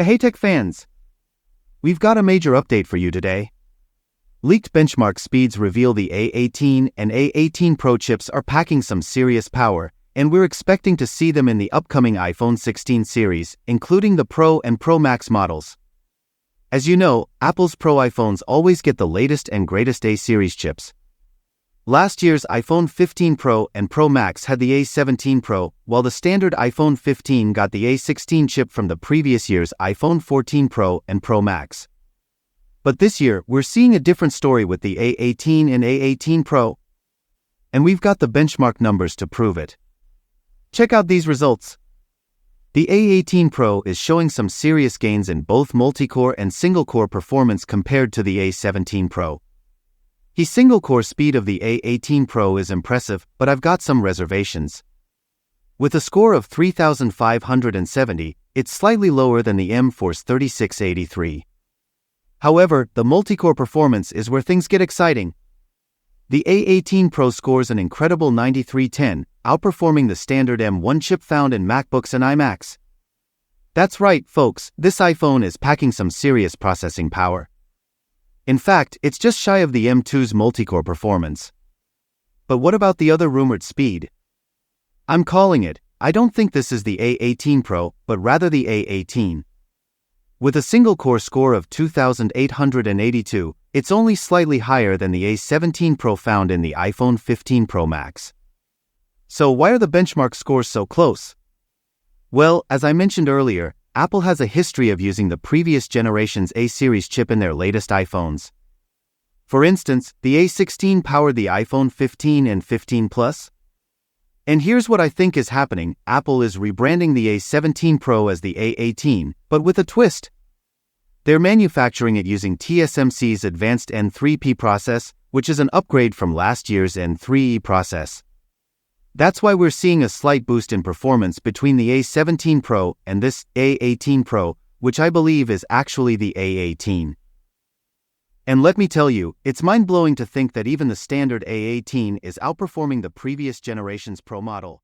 Hey tech fans! We've got a major update for you today. Leaked benchmark speeds reveal the A18 and A18 Pro chips are packing some serious power, and we're expecting to see them in the upcoming iPhone 16 series, including the Pro and Pro Max models. As you know, Apple's Pro iPhones always get the latest and greatest A-series chips. Last year's iPhone 15 Pro and Pro Max had the A17 Pro, while the standard iPhone 15 got the A16 chip from the previous year's iPhone 14 Pro and Pro Max. But this year, we're seeing a different story with the A18 and A18 Pro. And we've got the benchmark numbers to prove it. Check out these results. The A18 Pro is showing some serious gains in both multi-core and single-core performance compared to the A17 Pro. The single-core speed of the A18 Pro is impressive, but I've got some reservations. With a score of 3,570, it's slightly lower than the M4's 3683. However, the multi-core performance is where things get exciting. The A18 Pro scores an incredible 9310, outperforming the standard M1 chip found in MacBooks and iMacs. That's right, folks, this iPhone is packing some serious processing power. In fact, it's just shy of the M2's multi-core performance. But what about the other rumored speed? I'm calling it. I don't think this is the A18 Pro, but rather the A18. With a single-core score of 2,882, it's only slightly higher than the A17 Pro found in the iPhone 15 Pro Max. So why are the benchmark scores so close? Well, as I mentioned earlier, Apple has a history of using the previous generation's A-series chip in their latest iPhones. For instance, the A16 powered the iPhone 15 and 15 Plus. And here's what I think is happening: Apple is rebranding the A17 Pro as the A18, but with a twist. They're manufacturing it using TSMC's advanced N3P process, which is an upgrade from last year's N3E process. That's why we're seeing a slight boost in performance between the A17 Pro and this A18 Pro, which I believe is actually the A18. And let me tell you, it's mind-blowing to think that even the standard A18 is outperforming the previous generation's Pro model.